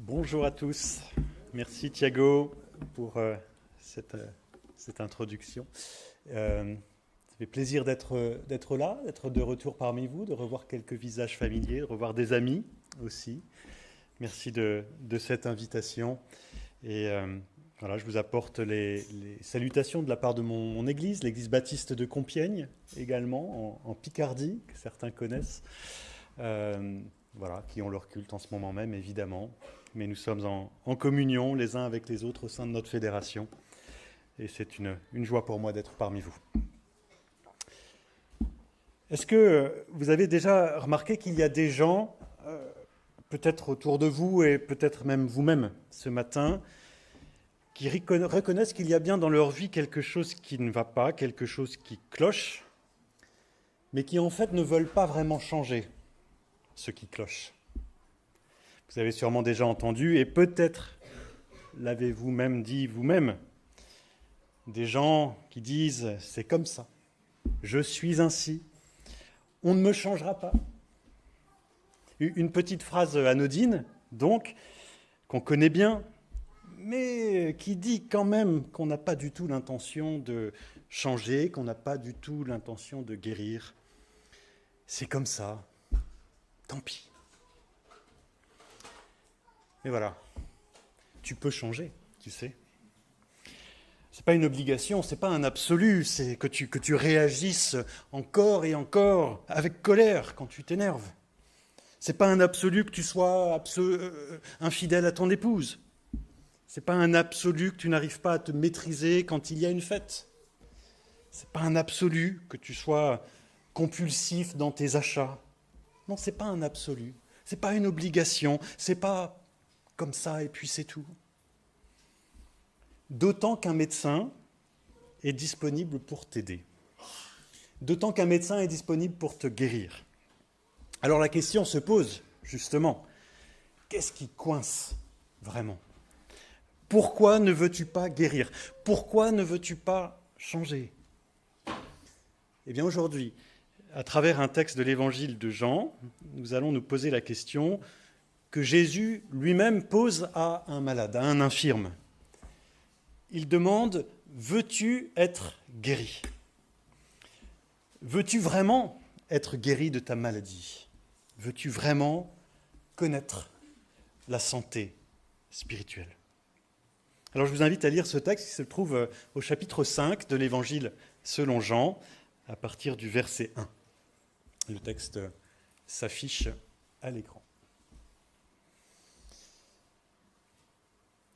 Bonjour à tous. Merci Thiago pour cette introduction. Ça fait plaisir d'être là, d'être de retour parmi vous, de revoir quelques visages familiers, de revoir des amis aussi. Merci de cette invitation. Et voilà, je vous apporte les salutations de la part de mon église, l'église baptiste de Compiègne également, en Picardie, que certains connaissent. Voilà, qui ont leur culte en ce moment même, évidemment. Mais nous sommes en communion les uns avec les autres au sein de notre fédération. Et c'est une joie pour moi d'être parmi vous. Est-ce que vous avez déjà remarqué qu'il y a des gens, peut-être autour de vous et peut-être même vous-même ce matin, qui reconnaissent qu'il y a bien dans leur vie quelque chose qui ne va pas, quelque chose qui cloche, mais qui en fait ne veulent pas vraiment changer ce qui cloche. Vous avez sûrement déjà entendu, et peut-être l'avez-vous même dit vous-même, des gens qui disent « c'est comme ça, je suis ainsi, on ne me changera pas ». Une petite phrase anodine, donc, qu'on connaît bien, mais qui dit quand même qu'on n'a pas du tout l'intention de changer, qu'on n'a pas du tout l'intention de guérir. C'est comme ça, tant pis. Mais voilà, tu peux changer, tu sais. C'est pas une obligation, c'est pas un absolu, c'est que tu réagisses encore et encore avec colère quand tu t'énerves. C'est pas un absolu que tu sois infidèle à ton épouse. C'est pas un absolu que tu n'arrives pas à te maîtriser quand il y a une fête. C'est pas un absolu que tu sois compulsif dans tes achats. Non, c'est pas un absolu. C'est pas une obligation. C'est pas comme ça et puis c'est tout. D'autant qu'un médecin est disponible pour t'aider. D'autant qu'un médecin est disponible pour te guérir. Alors la question se pose, justement, qu'est-ce qui coince vraiment ? Pourquoi ne veux-tu pas guérir ? Pourquoi ne veux-tu pas changer ? Eh bien aujourd'hui, à travers un texte de l'évangile de Jean, nous allons nous poser la question que Jésus lui-même pose à un malade, à un infirme. Il demande « Veux-tu être guéri ?» Veux-tu vraiment être guéri de ta maladie ? Veux-tu vraiment connaître la santé spirituelle ? Alors je vous invite à lire ce texte qui se trouve au chapitre 5 de l'évangile selon Jean, à partir du verset 1. Le texte s'affiche à l'écran.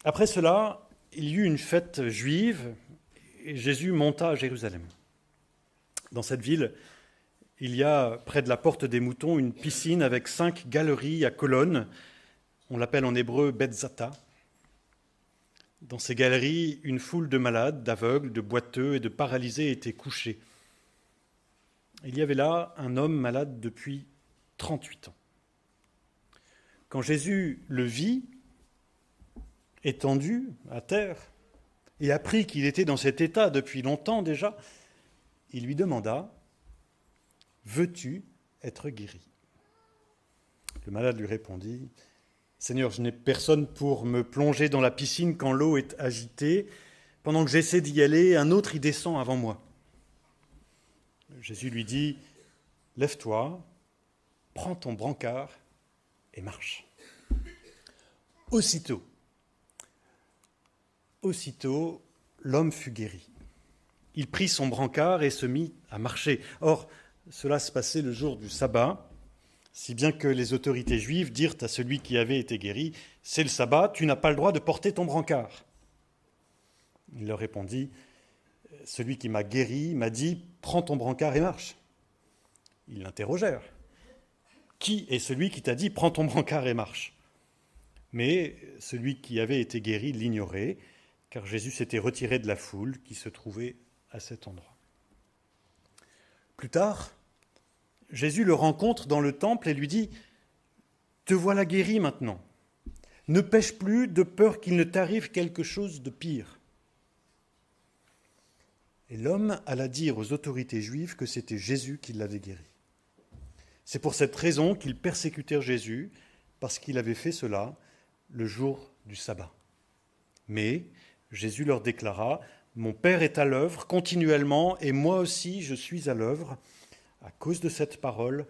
Après cela, il y eut une fête juive et Jésus monta à Jérusalem. Dans cette ville, il y a près de la porte des moutons une piscine avec 5 galeries à colonnes. On l'appelle en hébreu Betzata. Dans ces galeries, une foule de malades, d'aveugles, de boiteux et de paralysés étaient couchés. Il y avait là un homme malade depuis 38 ans. Quand Jésus le vit, étendu à terre, et apprit qu'il était dans cet état depuis longtemps déjà, il lui demanda « Veux-tu être guéri ?» Le malade lui répondit « Seigneur, je n'ai personne pour me plonger dans la piscine quand l'eau est agitée. Pendant que j'essaie d'y aller, un autre y descend avant moi. » Jésus lui dit « Lève-toi, prends ton brancard et marche. » Aussitôt, l'homme fut guéri. Il prit son brancard et se mit à marcher. Or, cela se passait le jour du sabbat, si bien que les autorités juives dirent à celui qui avait été guéri « C'est le sabbat, tu n'as pas le droit de porter ton brancard. » Il leur répondit « Celui qui m'a guéri m'a dit « Prends ton brancard et marche. » Ils l'interrogèrent « Qui est celui qui t'a dit « Prends ton brancard et marche ?» Mais celui qui avait été guéri l'ignorait, car Jésus s'était retiré de la foule qui se trouvait à cet endroit. Plus tard, Jésus le rencontre dans le temple et lui dit « Te voilà guéri maintenant. Ne pêche plus de peur qu'il ne t'arrive quelque chose de pire. » Et l'homme alla dire aux autorités juives que c'était Jésus qui l'avait guéri. C'est pour cette raison qu'ils persécutèrent Jésus, parce qu'il avait fait cela, le jour du sabbat. Mais Jésus leur déclara, « Mon Père est à l'œuvre continuellement et moi aussi je suis à l'œuvre. » À cause de cette parole,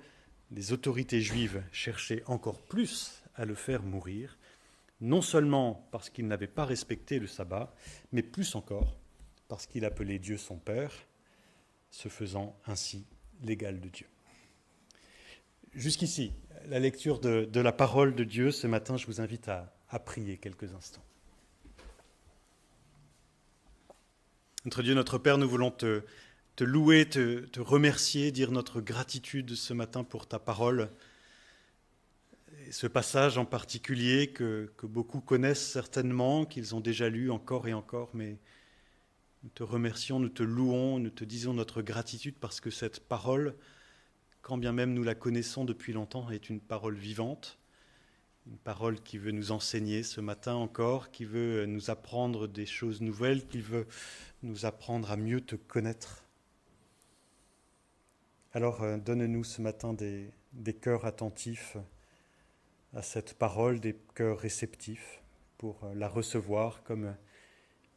les autorités juives cherchaient encore plus à le faire mourir, non seulement parce qu'il n'avait pas respecté le sabbat, mais plus encore parce qu'il appelait Dieu son Père, se faisant ainsi l'égal de Dieu. Jusqu'ici, la lecture de la parole de Dieu. Ce matin, je vous invite à prier quelques instants. Notre Dieu, notre Père, nous voulons te louer, te remercier, dire notre gratitude ce matin pour ta parole. Et ce passage en particulier que beaucoup connaissent certainement, qu'ils ont déjà lu encore et encore, mais nous te remercions, nous te louons, nous te disons notre gratitude parce que cette parole, quand bien même nous la connaissons depuis longtemps, est une parole vivante, une parole qui veut nous enseigner ce matin encore, qui veut nous apprendre des choses nouvelles, qui veut nous apprendre à mieux te connaître. Alors donne-nous ce matin des cœurs attentifs à cette parole, des cœurs réceptifs pour la recevoir comme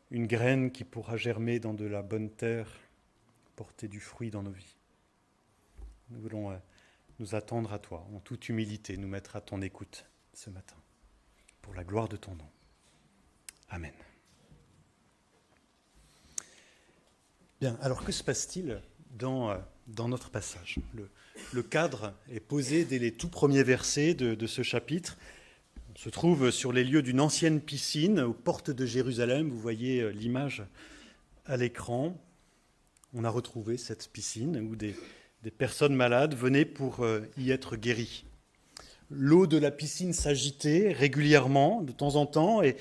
une graine qui pourra germer dans de la bonne terre, porter du fruit dans nos vies. Nous voulons nous attendre à toi, en toute humilité, nous mettre à ton écoute ce matin, pour la gloire de ton nom. Amen. Bien, alors que se passe-t-il dans notre passage ? Le cadre est posé dès les tout premiers versets de ce chapitre. On se trouve sur les lieux d'une ancienne piscine aux portes de Jérusalem. Vous voyez l'image à l'écran. On a retrouvé cette piscine où des personnes malades venaient pour y être guéries. L'eau de la piscine s'agitait régulièrement, de temps en temps, et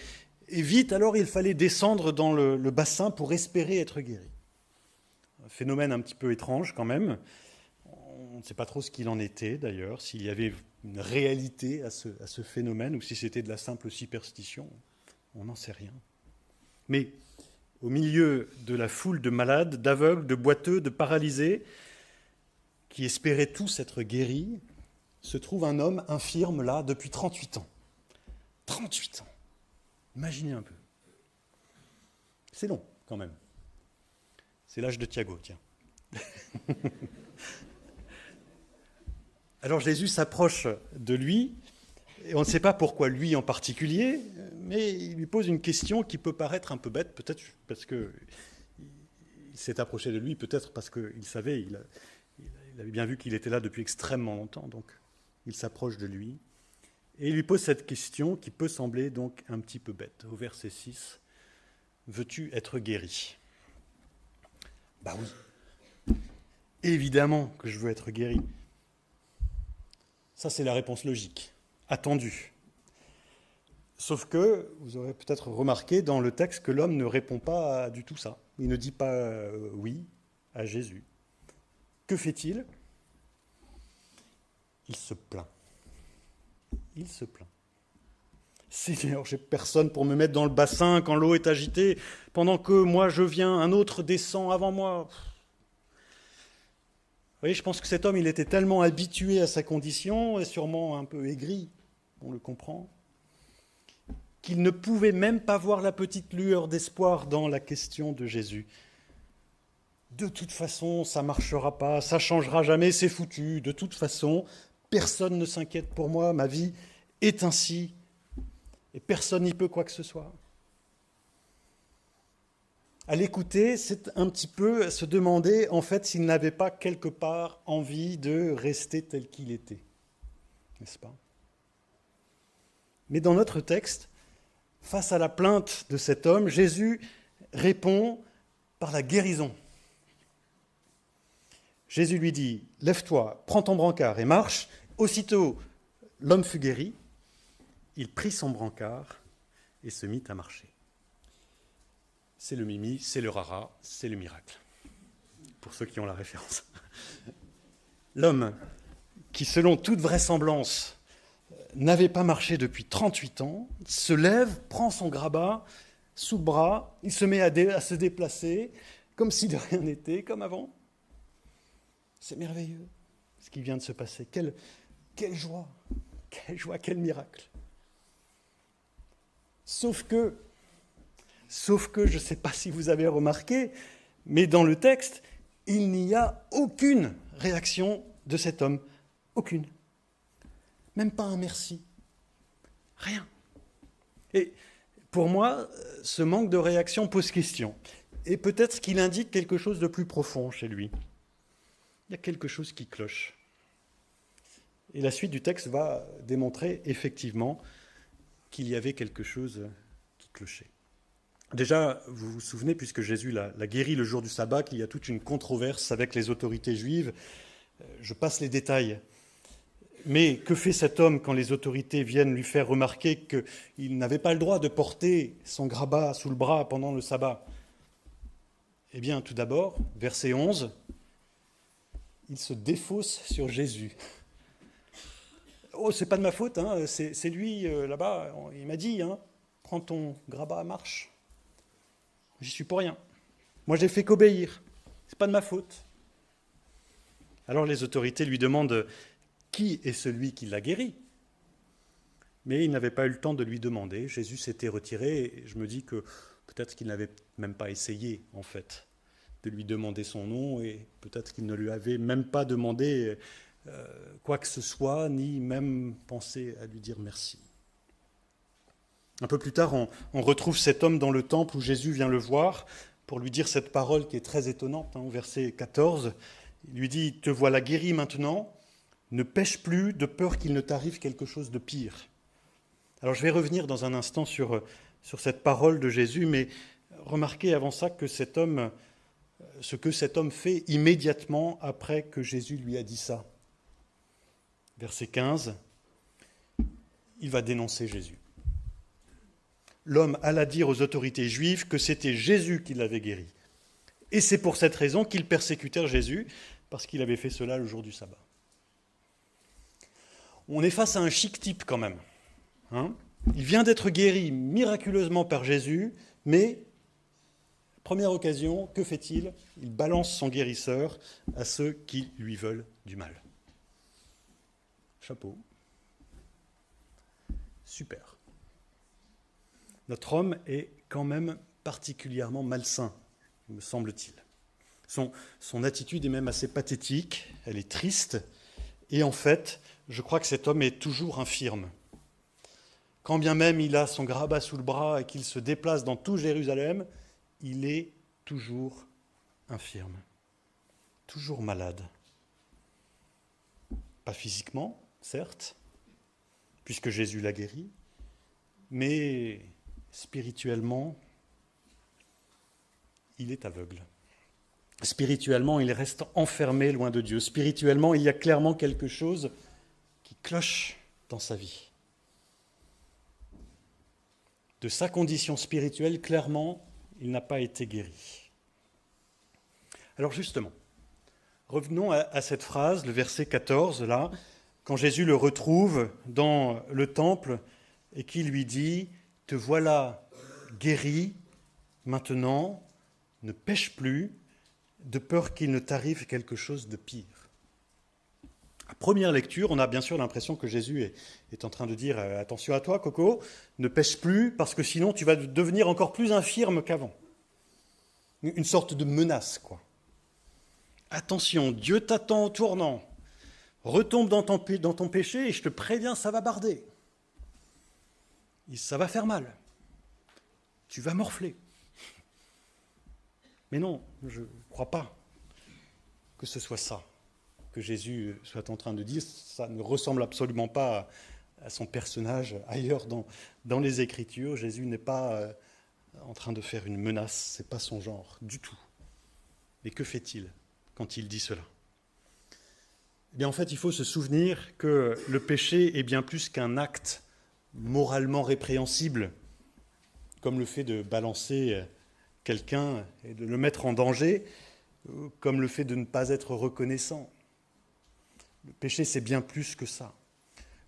vite alors il fallait descendre dans le bassin pour espérer être guéri. Un phénomène un petit peu étrange quand même. On ne sait pas trop ce qu'il en était d'ailleurs, s'il y avait une réalité à ce phénomène ou si c'était de la simple superstition. On n'en sait rien. Mais au milieu de la foule de malades, d'aveugles, de boiteux, de paralysés, qui espéraient tous être guéris, se trouve un homme infirme là depuis 38 ans. 38 ans. Imaginez un peu. C'est long quand même. C'est l'âge de Thiago, tiens. Alors Jésus s'approche de lui, et on ne sait pas pourquoi lui en particulier, mais il lui pose une question qui peut paraître un peu bête, peut-être parce qu'il s'est approché de lui, peut-être parce qu'il savait, il avait bien vu qu'il était là depuis extrêmement longtemps, donc il s'approche de lui, et il lui pose cette question qui peut sembler donc un petit peu bête. Au verset 6, « Veux-tu être guéri ?» Bah oui, évidemment que je veux être guéri. Ça, c'est la réponse logique, attendue. Sauf que, vous aurez peut-être remarqué dans le texte que l'homme ne répond pas du tout ça. Il ne dit pas oui à Jésus. Que fait-il ? Il se plaint. Il se plaint. Seigneur, j'ai personne pour me mettre dans le bassin quand l'eau est agitée. Pendant que moi je viens, un autre descend avant moi. Vous voyez, je pense que cet homme, il était tellement habitué à sa condition, et sûrement un peu aigri, on le comprend, qu'il ne pouvait même pas voir la petite lueur d'espoir dans la question de Jésus. De toute façon, ça ne marchera pas, ça ne changera jamais, c'est foutu. De toute façon, personne ne s'inquiète pour moi, ma vie est ainsi, et personne n'y peut quoi que ce soit. À l'écouter, c'est un petit peu se demander en fait s'il n'avait pas quelque part envie de rester tel qu'il était, n'est-ce pas ? Mais dans notre texte, face à la plainte de cet homme, Jésus répond par la guérison. Jésus lui dit « Lève-toi, prends ton brancard et marche ». Aussitôt, l'homme fut guéri, il prit son brancard et se mit à marcher. C'est le mimi, c'est le rara, c'est le miracle, pour ceux qui ont la référence. L'homme qui, selon toute vraisemblance, n'avait pas marché depuis 38 ans, se lève, prend son grabat sous le bras, il se met à se déplacer, comme si de rien n'était, comme avant. C'est merveilleux ce qui vient de se passer. Quelle joie, quel miracle. Sauf que, je ne sais pas si vous avez remarqué, mais dans le texte, il n'y a aucune réaction de cet homme. Aucune. Même pas un merci. Rien. Et pour moi, ce manque de réaction pose question. Et peut-être qu'il indique quelque chose de plus profond chez lui. Il y a quelque chose qui cloche. Et la suite du texte va démontrer effectivement qu'il y avait quelque chose qui clochait. Déjà, vous vous souvenez, puisque Jésus l'a guéri le jour du sabbat, qu'il y a toute une controverse avec les autorités juives. Je passe les détails. Mais que fait cet homme quand les autorités viennent lui faire remarquer qu'il n'avait pas le droit de porter son grabat sous le bras pendant le sabbat? Eh bien, tout d'abord, verset 11, il se défausse sur Jésus. Oh, c'est pas de ma faute, hein, c'est lui là-bas, il m'a dit, hein, prends ton grabat, marche. J'y suis pour rien. Moi, j'ai fait qu'obéir. C'est pas de ma faute. Alors les autorités lui demandent qui est celui qui l'a guéri. Mais il n'avait pas eu le temps de lui demander. Jésus s'était retiré et je me dis que peut-être qu'il n'avait même pas essayé, en fait, de lui demander son nom et peut-être qu'il ne lui avait même pas demandé quoi que ce soit, ni même pensé à lui dire merci. Un peu plus tard, on retrouve cet homme dans le temple où Jésus vient le voir pour lui dire cette parole qui est très étonnante, au verset 14. Il lui dit « Te voilà guéri maintenant, ne pêche plus de peur qu'il ne t'arrive quelque chose de pire. » Alors je vais revenir dans un instant sur cette parole de Jésus, mais remarquez avant ça que ce que cet homme fait immédiatement après que Jésus lui a dit ça. Verset 15, il va dénoncer Jésus. L'homme alla dire aux autorités juives que c'était Jésus qui l'avait guéri. Et c'est pour cette raison qu'ils persécutèrent Jésus, parce qu'il avait fait cela le jour du sabbat. On est face à un chic type quand même. Hein ? Il vient d'être guéri miraculeusement par Jésus, mais, première occasion, que fait-il ? Il balance son guérisseur à ceux qui lui veulent du mal. Chapeau. Super. Notre homme est quand même particulièrement malsain, me semble-t-il. Son attitude est même assez pathétique, elle est triste, et en fait, je crois que cet homme est toujours infirme. Quand bien même il a son grabat sous le bras et qu'il se déplace dans tout Jérusalem, il est toujours infirme, toujours malade. Pas physiquement, certes, puisque Jésus l'a guéri, mais spirituellement, il est aveugle. Spirituellement, il reste enfermé loin de Dieu. Spirituellement, il y a clairement quelque chose qui cloche dans sa vie. De sa condition spirituelle, clairement, il n'a pas été guéri. Alors justement, revenons à cette phrase, le verset 14, là, quand Jésus le retrouve dans le temple et qu'il lui dit « Te voilà guéri, maintenant, ne pêche plus, de peur qu'il ne t'arrive quelque chose de pire. » À première lecture, on a bien sûr l'impression que Jésus est en train de dire « Attention à toi, Coco, ne pêche plus, parce que sinon tu vas devenir encore plus infirme qu'avant. » Une sorte de menace, quoi. Attention, Dieu t'attend au tournant. Retombe dans ton péché et je te préviens, ça va barder. Ça va faire mal. Tu vas morfler. Mais non, je ne crois pas que ce soit ça que Jésus soit en train de dire. Ça ne ressemble absolument pas à son personnage ailleurs dans les Écritures. Jésus n'est pas en train de faire une menace, ce n'est pas son genre du tout. Mais que fait-il quand il dit cela ? Eh bien, en fait, il faut se souvenir que le péché est bien plus qu'un acte moralement répréhensible, comme le fait de balancer quelqu'un et de le mettre en danger, comme le fait de ne pas être reconnaissant. Le péché, c'est bien plus que ça.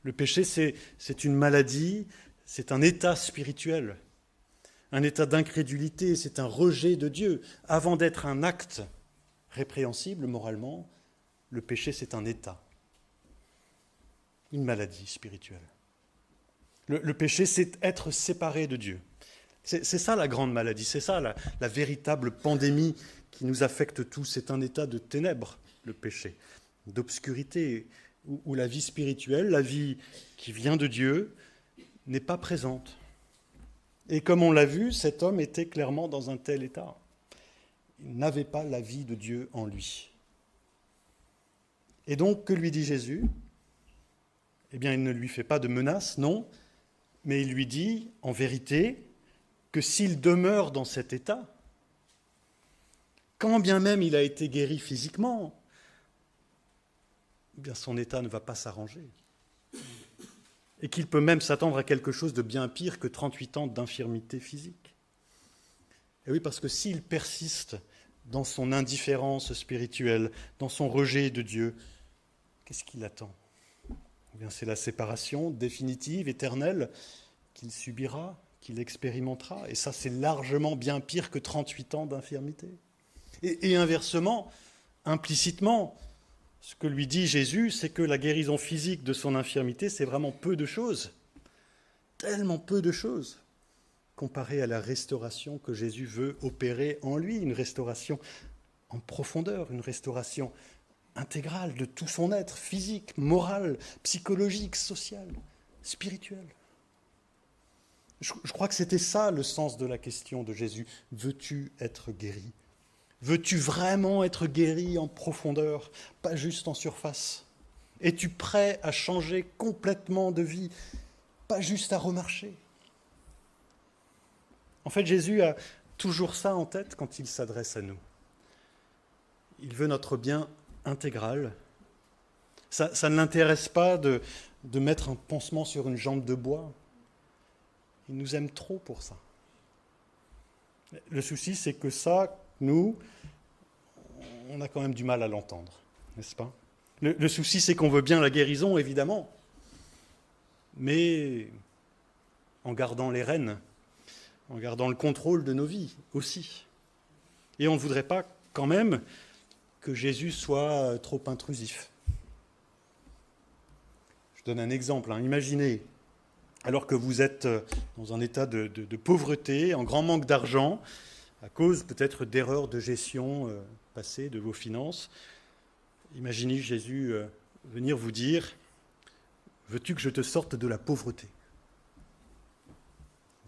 Le péché, c'est une maladie, c'est un état spirituel, un état d'incrédulité, c'est un rejet de Dieu. Avant d'être un acte répréhensible moralement, le péché, c'est un état, une maladie spirituelle. Le péché, c'est être séparé de Dieu. C'est ça la grande maladie, c'est ça la véritable pandémie qui nous affecte tous. C'est un état de ténèbres, le péché, d'obscurité, où la vie spirituelle, la vie qui vient de Dieu, n'est pas présente. Et comme on l'a vu, cet homme était clairement dans un tel état. Il n'avait pas la vie de Dieu en lui. Et donc, que lui dit Jésus ? Eh bien, il ne lui fait pas de menace, non, mais il lui dit, en vérité, que s'il demeure dans cet état, quand bien même il a été guéri physiquement, eh bien son état ne va pas s'arranger. Et qu'il peut même s'attendre à quelque chose de bien pire que 38 ans d'infirmité physique. Et oui, parce que s'il persiste dans son indifférence spirituelle, dans son rejet de Dieu, qu'est-ce qu'il attend ? Eh bien, c'est la séparation définitive, éternelle, qu'il subira, qu'il expérimentera. Et ça, c'est largement bien pire que 38 ans d'infirmité. Et inversement, implicitement, ce que lui dit Jésus, c'est que la guérison physique de son infirmité, c'est vraiment peu de choses. Tellement peu de choses, comparé à la restauration que Jésus veut opérer en lui, une restauration en profondeur, une restauration intégrale de tout son être, physique, moral, psychologique, social, spirituel. Je crois que c'était ça le sens de la question de Jésus. Veux-tu être guéri ? Veux-tu vraiment être guéri en profondeur, pas juste en surface ? Es-tu prêt à changer complètement de vie, pas juste à remarcher ? En fait, Jésus a toujours ça en tête quand il s'adresse à nous. Il veut notre bien intégral. Ça ne l'intéresse pas de mettre un pansement sur une jambe de bois. Il nous aime trop pour ça. Le souci, c'est que ça, nous, on a quand même du mal à l'entendre, n'est-ce pas ? Le souci, c'est qu'on veut bien la guérison, évidemment, mais en gardant les rênes, en gardant le contrôle de nos vies aussi. Et on ne voudrait pas quand même que Jésus soit trop intrusif. Je donne un exemple. Imaginez, alors que vous êtes dans un état de pauvreté, en grand manque d'argent, à cause peut-être d'erreurs de gestion passées de vos finances, imaginez Jésus venir vous dire « Veux-tu que je te sorte de la pauvreté ?»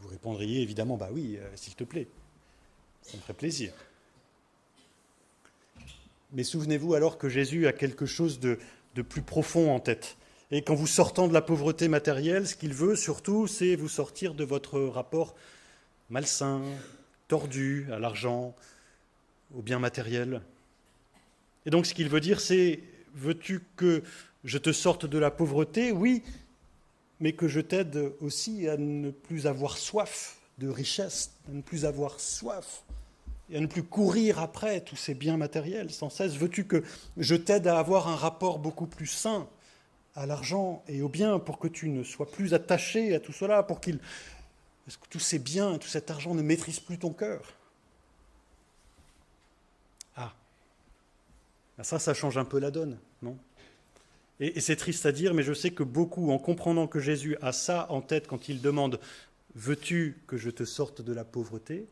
Vous répondriez évidemment « Bah oui, s'il te plaît, ça me ferait plaisir. » Mais souvenez-vous alors que Jésus a quelque chose de plus profond en tête. Et qu'en vous sortant de la pauvreté matérielle, ce qu'il veut surtout, c'est vous sortir de votre rapport malsain, tordu à l'argent, aux biens matériels. Et donc ce qu'il veut dire, c'est « Veux-tu que je te sorte de la pauvreté ?» Oui, mais que je t'aide aussi à ne plus avoir soif de richesse, à ne plus avoir soif et à ne plus courir après tous ces biens matériels sans cesse. Veux-tu que je t'aide à avoir un rapport beaucoup plus sain à l'argent et aux biens pour que tu ne sois plus attaché à tout cela, parce que tous ces biens, tout cet argent ne maîtrise plus ton cœur. Ah, ça change un peu la donne, non ? Et c'est triste à dire, mais je sais que beaucoup, en comprenant que Jésus a ça en tête quand il demande « Veux-tu que je te sorte de la pauvreté ?»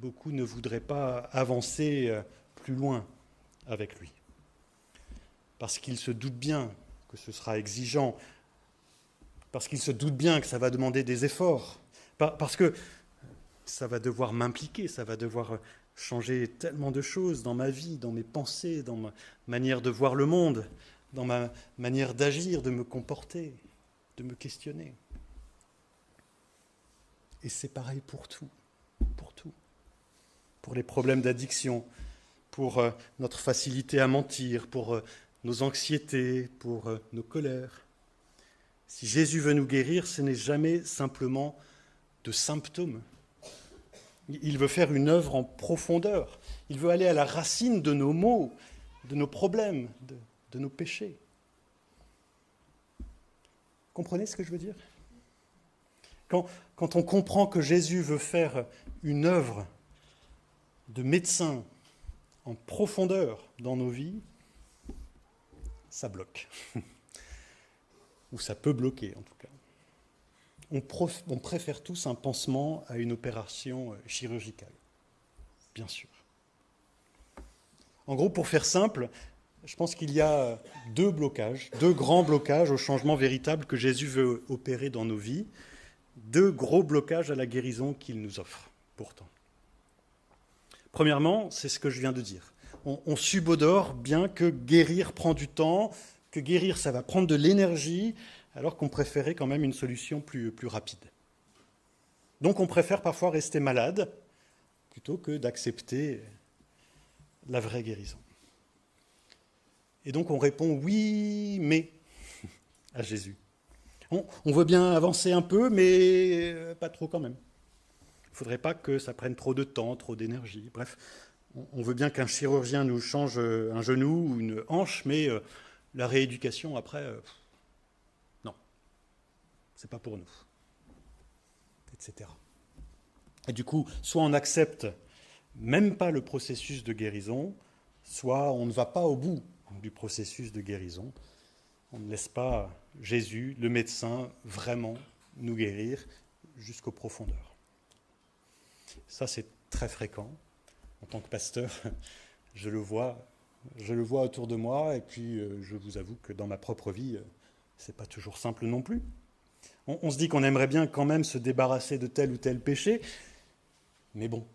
beaucoup ne voudraient pas avancer plus loin avec lui. Parce qu'ils se doutent bien que ce sera exigeant, parce qu'ils se doutent bien que ça va demander des efforts, parce que ça va devoir m'impliquer, ça va devoir changer tellement de choses dans ma vie, dans mes pensées, dans ma manière de voir le monde, dans ma manière d'agir, de me comporter, de me questionner. Et c'est pareil pour tout, pour tout. Pour les problèmes d'addiction, pour notre facilité à mentir, pour nos anxiétés, pour nos colères. Si Jésus veut nous guérir, ce n'est jamais simplement de symptômes. Il veut faire une œuvre en profondeur. Il veut aller à la racine de nos maux, de nos problèmes, de nos péchés. Comprenez ce que je veux dire ? Quand on comprend que Jésus veut faire une œuvre de médecin en profondeur dans nos vies, ça bloque. Ou ça peut bloquer en tout cas. on préfère tous un pansement à une opération chirurgicale, bien sûr. En gros, pour faire simple, je pense qu'il y a deux grands blocages au changement véritable que Jésus veut opérer dans nos vies, deux gros blocages à la guérison qu'il nous offre, pourtant. Premièrement, c'est ce que je viens de dire. On subodore bien que guérir prend du temps, que guérir, ça va prendre de l'énergie, alors qu'on préférait quand même une solution plus rapide. Donc on préfère parfois rester malade plutôt que d'accepter la vraie guérison. Et donc on répond oui, mais à Jésus. On veut bien avancer un peu, mais pas trop quand même. Il ne faudrait pas que ça prenne trop de temps, trop d'énergie. Bref, on veut bien qu'un chirurgien nous change un genou ou une hanche, mais la rééducation après, non, c'est pas pour nous, etc. Et du coup, soit on accepte même pas le processus de guérison, soit on ne va pas au bout du processus de guérison. On ne laisse pas Jésus, le médecin, vraiment nous guérir jusqu'aux profondeurs. Ça, c'est très fréquent. En tant que pasteur, je le vois autour de moi, et puis je vous avoue que dans ma propre vie, c'est pas toujours simple non plus. On se dit qu'on aimerait bien quand même se débarrasser de tel ou tel péché, mais bon,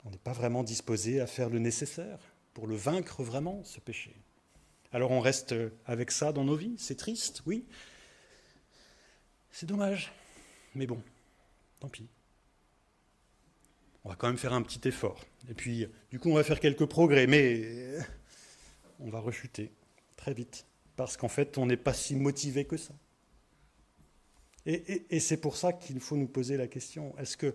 on n'est pas vraiment disposé à faire le nécessaire pour le vaincre vraiment, ce péché. Alors on reste avec ça dans nos vies, c'est triste, oui. C'est dommage, mais bon, tant pis. On va quand même faire un petit effort. Et puis, du coup, on va faire quelques progrès, mais on va rechuter très vite, parce qu'en fait, on n'est pas si motivé que ça. Et c'est pour ça qu'il faut nous poser la question, est-ce que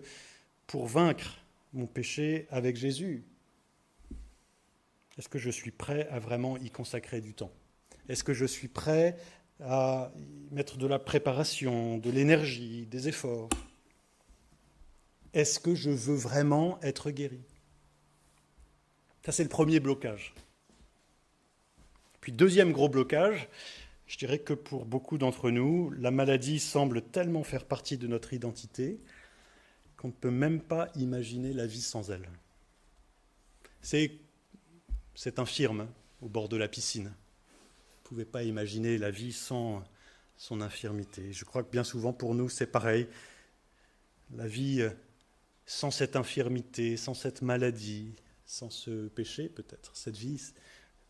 pour vaincre mon péché avec Jésus, est-ce que je suis prêt à vraiment y consacrer du temps? Est-ce que je suis prêt à y mettre de la préparation, de l'énergie, des efforts? Est-ce que je veux vraiment être guéri? Ça, c'est le premier blocage. Puis, deuxième gros blocage, je dirais que pour beaucoup d'entre nous, la maladie semble tellement faire partie de notre identité qu'on ne peut même pas imaginer la vie sans elle. C'est infirme au bord de la piscine. Vous ne pouvez pas imaginer la vie sans son infirmité. Je crois que bien souvent pour nous, c'est pareil. La vie sans cette infirmité, sans cette maladie, sans ce péché peut-être, cette vie,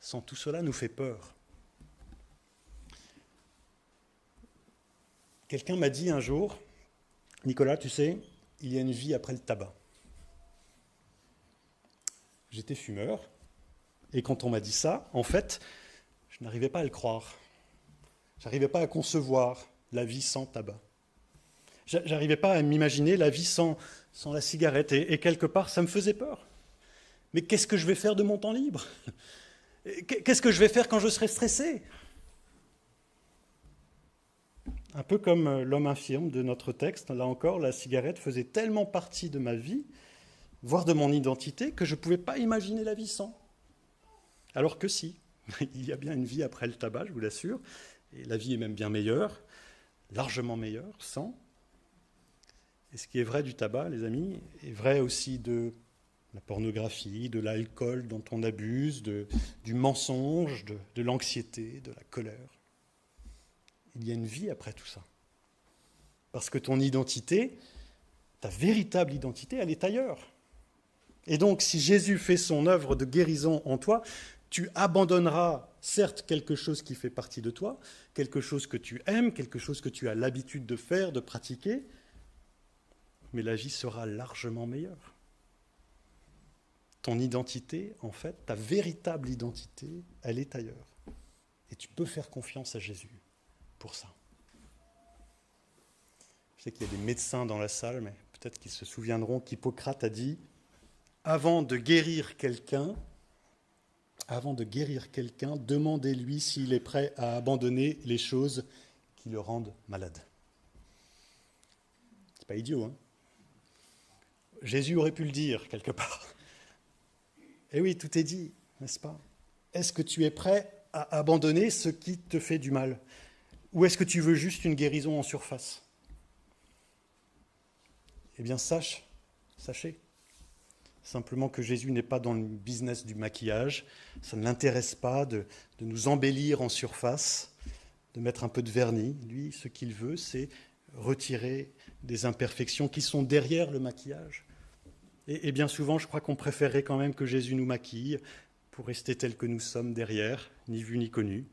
sans tout cela nous fait peur. Quelqu'un m'a dit un jour, Nicolas, tu sais, il y a une vie après le tabac. J'étais fumeur, et quand on m'a dit ça, en fait, je n'arrivais pas à le croire. Je n'arrivais pas à concevoir la vie sans tabac. Je n'arrivais pas à m'imaginer la vie sans la cigarette, et quelque part, ça me faisait peur. Mais qu'est-ce que je vais faire de mon temps libre? Qu'est-ce que je vais faire quand je serai stressé? Un peu comme l'homme infirme de notre texte, là encore, la cigarette faisait tellement partie de ma vie, voire de mon identité, que je ne pouvais pas imaginer la vie sans. Alors que si, il y a bien une vie après le tabac, je vous l'assure, et la vie est même bien meilleure, largement meilleure, sans. Et ce qui est vrai du tabac, les amis, est vrai aussi de la pornographie, de l'alcool dont on abuse, du mensonge, de l'anxiété, de la colère. Il y a une vie après tout ça. Parce que ton identité, ta véritable identité, elle est ailleurs. Et donc, si Jésus fait son œuvre de guérison en toi, tu abandonneras certes quelque chose qui fait partie de toi, quelque chose que tu aimes, quelque chose que tu as l'habitude de faire, de pratiquer, mais la vie sera largement meilleure. Ton identité, en fait, ta véritable identité, elle est ailleurs. Et tu peux faire confiance à Jésus pour ça. Je sais qu'il y a des médecins dans la salle, mais peut-être qu'ils se souviendront qu'Hippocrate a dit « Avant de guérir quelqu'un, demandez-lui s'il est prêt à abandonner les choses qui le rendent malade. » C'est pas idiot, hein? Jésus aurait pu le dire quelque part. Eh oui, tout est dit, n'est-ce pas? Est-ce que tu es prêt à abandonner ce qui te fait du mal? Ou est-ce que tu veux juste une guérison en surface? Eh bien, sachez simplement que Jésus n'est pas dans le business du maquillage. Ça ne l'intéresse pas de nous embellir en surface, de mettre un peu de vernis. Lui, ce qu'il veut, c'est retirer des imperfections qui sont derrière le maquillage. Et bien souvent, je crois qu'on préférerait quand même que Jésus nous maquille pour rester tel que nous sommes derrière, ni vu ni connu.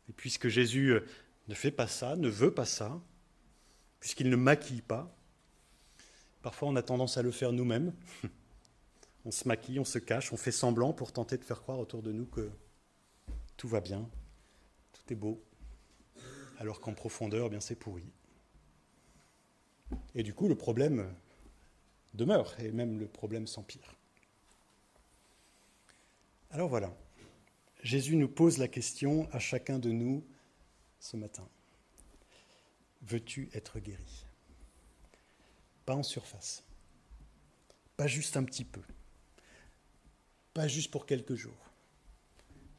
Et puisque Jésus ne fait pas ça, ne veut pas ça, puisqu'il ne maquille pas, parfois on a tendance à le faire nous-mêmes. On se maquille, on se cache, on fait semblant pour tenter de faire croire autour de nous que tout va bien, tout est beau, alors qu'en profondeur, eh bien, c'est pourri. Et du coup, le problème demeure, et même le problème s'empire. Alors voilà, Jésus nous pose la question à chacun de nous ce matin. Veux-tu être guéri? Pas en surface, pas juste un petit peu, pas juste pour quelques jours,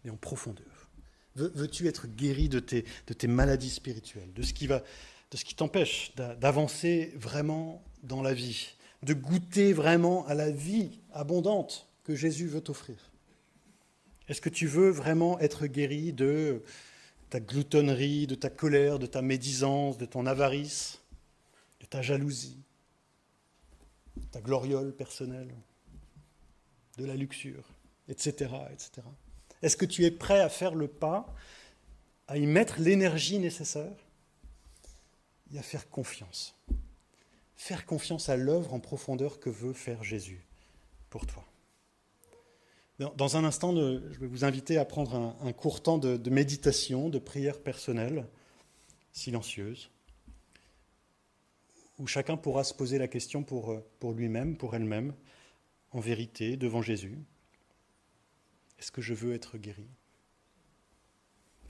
mais en profondeur. Veux-tu être guéri de tes maladies spirituelles, de ce qui t'empêche d'avancer vraiment dans la vie, de goûter vraiment à la vie abondante que Jésus veut t'offrir? Est-ce que tu veux vraiment être guéri de ta gloutonnerie, de ta colère, de ta médisance, de ton avarice, de ta jalousie, de ta gloriole personnelle, de la luxure, etc., etc. Est-ce que tu es prêt à faire le pas, à y mettre l'énergie nécessaire et à faire confiance? Faire confiance à l'œuvre en profondeur que veut faire Jésus pour toi. Dans un instant, je vais vous inviter à prendre un court temps de méditation, de prière personnelle, silencieuse, où chacun pourra se poser la question pour lui-même, pour elle-même, en vérité, devant Jésus. Est-ce que je veux être guéri?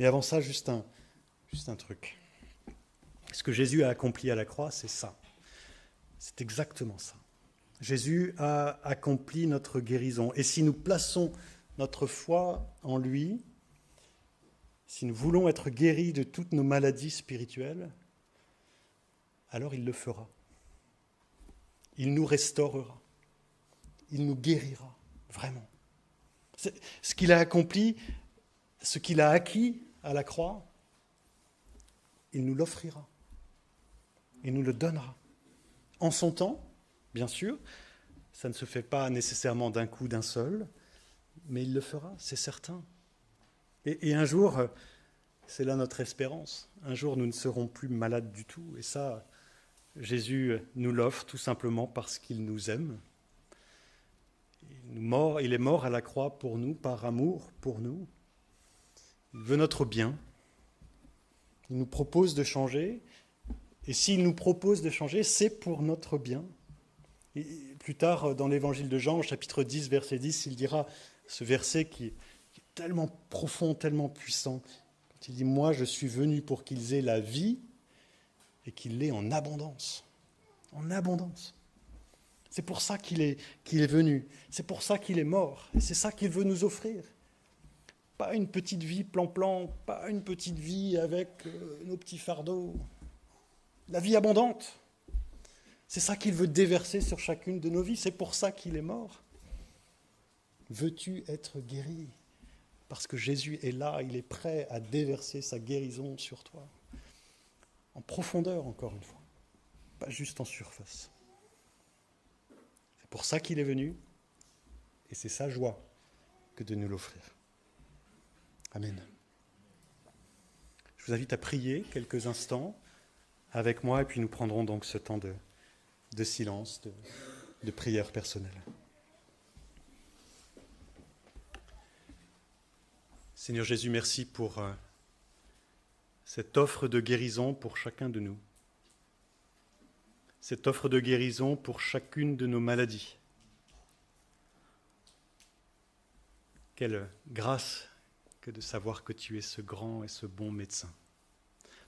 Mais avant ça, juste un truc. Ce que Jésus a accompli à la croix, c'est ça. C'est exactement ça. Jésus a accompli notre guérison. Et si nous plaçons notre foi en lui, si nous voulons être guéris de toutes nos maladies spirituelles, alors il le fera. Il nous restaurera. Il nous guérira, vraiment. Ce qu'il a accompli, ce qu'il a acquis à la croix, il nous l'offrira. Il nous le donnera. En son temps, bien sûr, ça ne se fait pas nécessairement d'un coup, d'un seul, mais il le fera, c'est certain. Et un jour, c'est là notre espérance, un jour nous ne serons plus malades du tout. Et ça, Jésus nous l'offre tout simplement parce qu'il nous aime. Il est mort à la croix pour nous, par amour pour nous. Il veut notre bien. Il nous propose de changer. Et s'il nous propose de changer, c'est pour notre bien. Et plus tard, dans l'évangile de Jean, au chapitre 10, verset 10, il dira ce verset qui est tellement profond, tellement puissant. Quand il dit « Moi, je suis venu pour qu'ils aient la vie et qu'ils l'aient en abondance. » En abondance. C'est pour ça qu'il est venu. C'est pour ça qu'il est mort. Et c'est ça qu'il veut nous offrir. Pas une petite vie plan-plan, pas une petite vie avec nos petits fardeaux. La vie abondante. C'est ça qu'il veut déverser sur chacune de nos vies. C'est pour ça qu'il est mort. Veux-tu être guéri? Parce que Jésus est là, il est prêt à déverser sa guérison sur toi. En profondeur, encore une fois. Pas juste en surface. C'est pour ça qu'il est venu. Et c'est sa joie que de nous l'offrir. Amen. Je vous invite à prier quelques instants avec moi, et puis nous prendrons donc ce temps de silence, de prière personnelle. Seigneur Jésus, merci pour cette offre de guérison pour chacun de nous. Cette offre de guérison pour chacune de nos maladies. Quelle grâce que de savoir que tu es ce grand et ce bon médecin.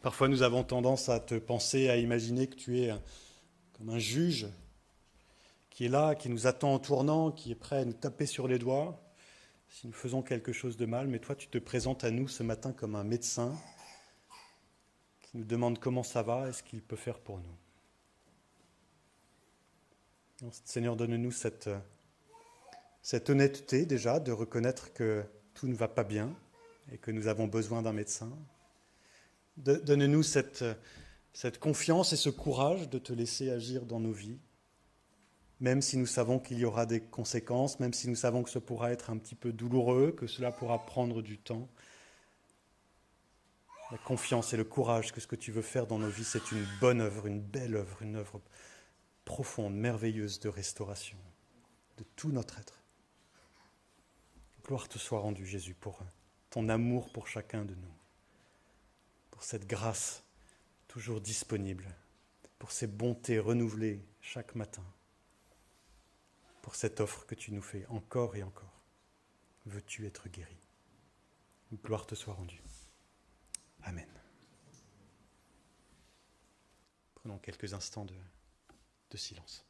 Parfois, nous avons tendance à te penser, à imaginer que tu es comme un juge qui est là, qui nous attend en tournant, qui est prêt à nous taper sur les doigts si nous faisons quelque chose de mal. Mais toi, tu te présentes à nous ce matin comme un médecin qui nous demande comment ça va et ce qu'il peut faire pour nous. Seigneur, donne-nous cette honnêteté déjà de reconnaître que tout ne va pas bien et que nous avons besoin d'un médecin. Donne-nous cette confiance et ce courage de te laisser agir dans nos vies, même si nous savons qu'il y aura des conséquences, même si nous savons que ce pourra être un petit peu douloureux, que cela pourra prendre du temps. La confiance et le courage que ce que tu veux faire dans nos vies, c'est une bonne œuvre, une belle œuvre, une œuvre profonde, merveilleuse de restauration de tout notre être. Gloire te soit rendue, Jésus, pour ton amour pour chacun de nous, pour cette grâce toujours disponible, pour ces bontés renouvelées chaque matin, pour cette offre que tu nous fais encore et encore. Veux-tu être guéri? Gloire te soit rendue. Amen. Prenons quelques instants de silence.